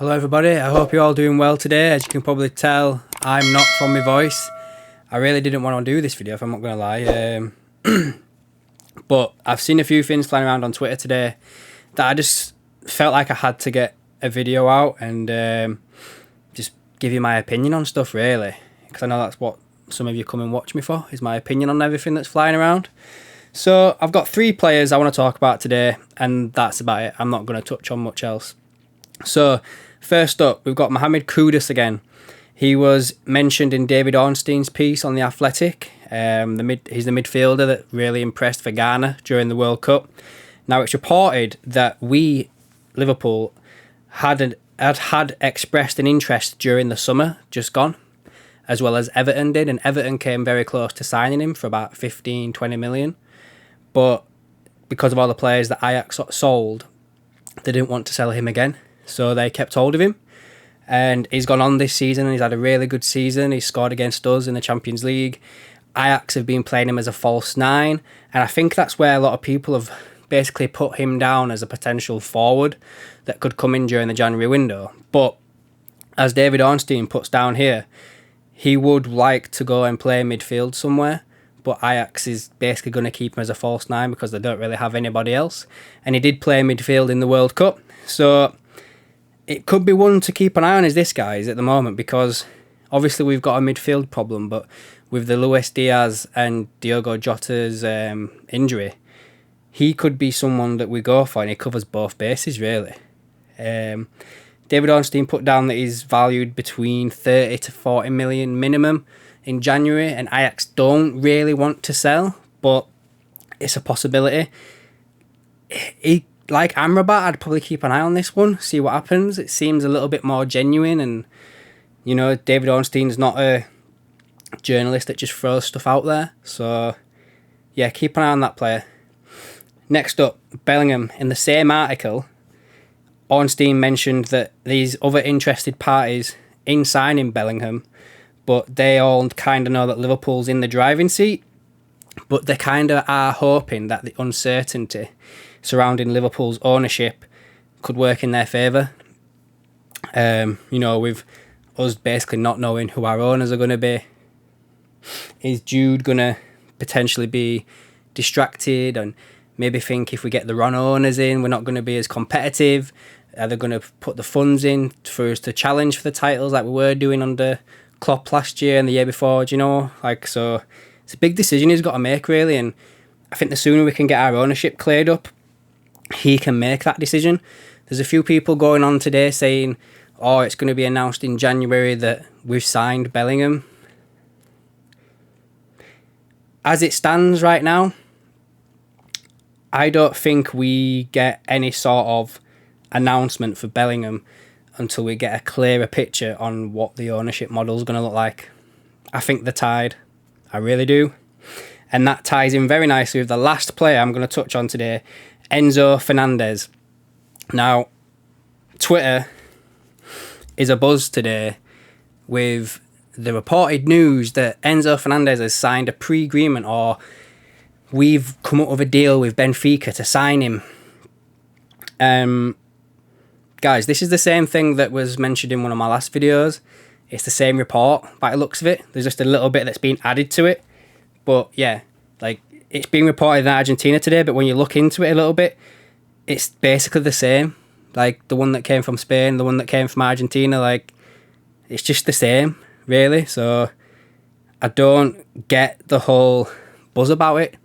Hello everybody, I hope you're all doing well today. As you can probably tell, I'm not from my voice. I really didn't want to do this video, if I'm not going to lie. But I've seen a few things flying around on Twitter today that I just felt like I had to get a video out and just give you my opinion on stuff, really. Because I know that's what some of you come and watch me for, is my opinion on everything that's flying around. So I've got 3 players I want to talk about today, and that's about it. I'm not going to touch on much else. So first up, we've got Mohamed Kudus again. He was mentioned in David Ornstein's piece on The Athletic. He's the midfielder that really impressed for Ghana during the World Cup. Now, it's reported that Liverpool, had expressed an interest during the summer just gone, as well as Everton did, and Everton came very close to signing him for about 15-20 million. But because of all the players that Ajax sold, they didn't want to sell him again, so they kept hold of him. And he's gone on this season and he's had a really good season. He's scored against us in the Champions League. Ajax have been playing him as a false 9, and I think that's where a lot of people have basically put him down as a potential forward that could come in during the January window. But as David Ornstein puts down here, he would like to go and play midfield somewhere, but Ajax is basically going to keep him as a false 9 because they don't really have anybody else. And he did play midfield in the World Cup, so it could be one to keep an eye on is this guy at the moment, because obviously we've got a midfield problem, but with the Luis Diaz and Diogo Jota's injury, he could be someone that we go for, and he covers both bases, really. David Ornstein put down that he's valued between 30 to 40 million minimum in January, and Ajax don't really want to sell, but it's a possibility. Like Amrabat, I'd probably keep an eye on this one, see what happens. It seems a little bit more genuine, and you know, David Ornstein's not a journalist that just throws stuff out there. So yeah, keep an eye on that player. Next up, Bellingham. In the same article, Ornstein mentioned that these other interested parties in signing Bellingham, but they all kind of know that Liverpool's in the driving seat, but they kind of are hoping that the uncertainty surrounding Liverpool's ownership could work in their favour. You know, with us basically not knowing who our owners are going to be. Is Jude going to potentially be distracted and maybe think if we get the wrong owners in, we're not going to be as competitive? Are they going to put the funds in for us to challenge for the titles like we were doing under Klopp last year and the year before, do you know? So it's a big decision he's got to make, really, and I think the sooner we can get our ownership cleared up, he can make that decision. There's a few people going on today saying, oh, it's going to be announced in January that we've signed Bellingham. As it stands right now, I don't think we get any sort of announcement for Bellingham until we get a clearer picture on what the ownership model is going to look like. I think they're tied. I really do. And that ties in very nicely with the last player I'm going to touch on today, ENZO Fernandez. Now, Twitter is abuzz today with the reported news that Enzo Fernandez has signed a pre-agreement, or we've come up with a deal with Benfica to sign him. Guys, this is the same thing that was mentioned in one of my last videos. It's the same report by the looks of it. There's just a little bit that's been added to it. But yeah, like, it's being reported in Argentina today, but when you look into it a little bit, it's basically the same. Like, the one that came from Spain, the one that came from Argentina, like, it's just the same, really. So I don't get the whole buzz about it.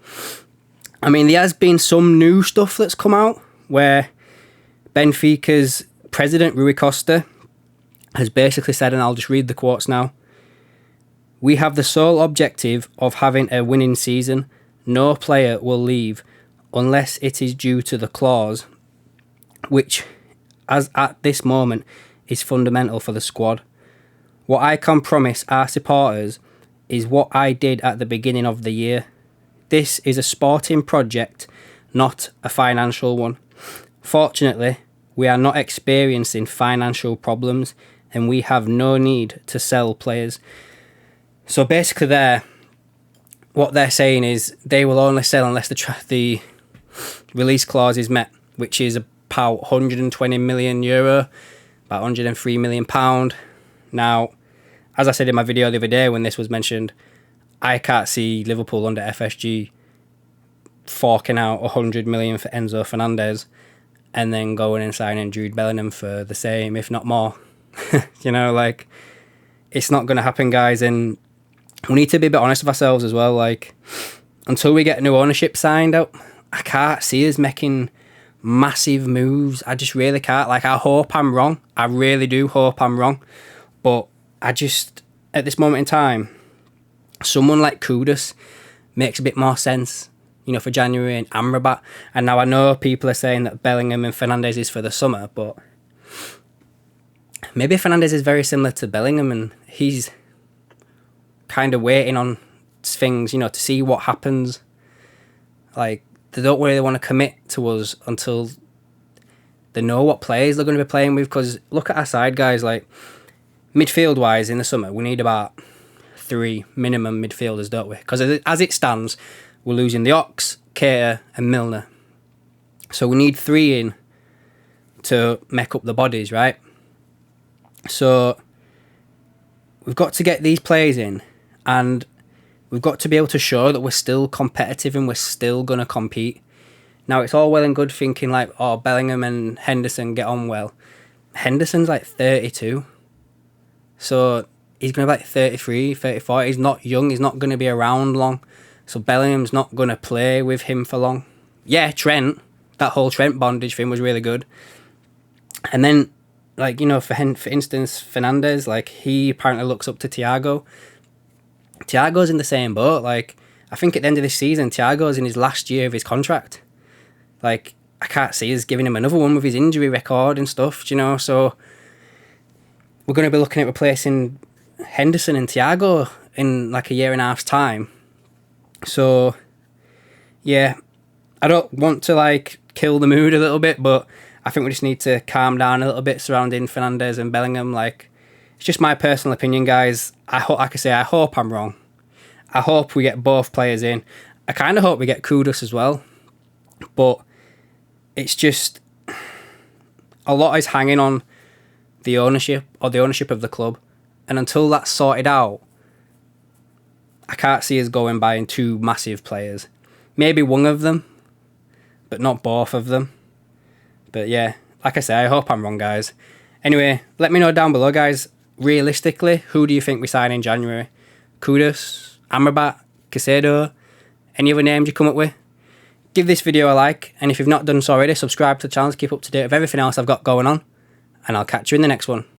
I mean, there has been some new stuff that's come out where Benfica's president, Rui Costa, has basically said, and I'll just read the quotes now, "We have the sole objective of having a winning season. No player will leave unless it is due to the clause, which, as at this moment, is fundamental for the squad. What I can promise our supporters is what I did at the beginning of the year. This is a sporting project, not a financial one. Fortunately, we are not experiencing financial problems and we have no need to sell players." So basically what they're saying is they will only sell unless the release clause is met, which is about €120 million, about about £103 million. Now, as I said in my video the other day when this was mentioned, I can't see Liverpool under FSG forking out 100 million for Enzo Fernandez and then going and signing Jude Bellingham for the same, if not more. You know, like, it's not going to happen, guys. And we need to be a bit honest with ourselves as well. Like, until we get new ownership signed up, I can't see us making massive moves. I just really can't. Like, I hope I'm wrong. I really do hope I'm wrong. But I just, at this moment in time, someone like Kudus makes a bit more sense, you know, for January, and Amrabat. And now I know people are saying that Bellingham and Fernandez is for the summer, but maybe Fernandez is very similar to Bellingham and he's kind of waiting on things, you know, to see what happens. Like, they don't really want to commit to us until they know what players they're going to be playing with. Because look at our side, guys. Like, midfield-wise in the summer, we need about 3 minimum midfielders, don't we? Because as it stands, we're losing the Ox, Keita and Milner. So we need 3 in to make up the bodies, right? So we've got to get these players in, and we've got to be able to show that we're still competitive and we're still going to compete. Now, it's all well and good thinking like, oh, Bellingham and Henderson get on well. Henderson's like 32. So he's going to be like 33, 34. He's not young. He's not going to be around long. So Bellingham's not going to play with him for long. Yeah, Trent. That whole Trent bondage thing was really good. And then, like, you know, for instance, Fernandez, like, he apparently looks up to Thiago. Thiago's in the same boat. Like, I think at the end of this season, Thiago's in his last year of his contract. Like, I can't see us giving him another one with his injury record and stuff, you know. So we're going to be looking at replacing Henderson and Thiago in like a year and a half's time. So, yeah, I don't want to, like, kill the mood a little bit, but I think we just need to calm down a little bit surrounding Fernandez and Bellingham. Like, it's just my personal opinion, guys. Like I say, I hope I'm wrong. I hope we get both players in. I kind of hope we get Kudus as well. But it's just, a lot is hanging on the ownership or the ownership of the club. And until that's sorted out, I can't see us going buying 2 massive players. Maybe one of them, but not both of them. But yeah, like I say, I hope I'm wrong, guys. Anyway, let me know down below, guys. Realistically, who do you think we sign in January? Kudus, Amrabat, Caicedo, any other names you come up with? Give this video a like, and if you've not done so already, subscribe to the channel to keep up to date with everything else I've got going on. And I'll catch you in the next one.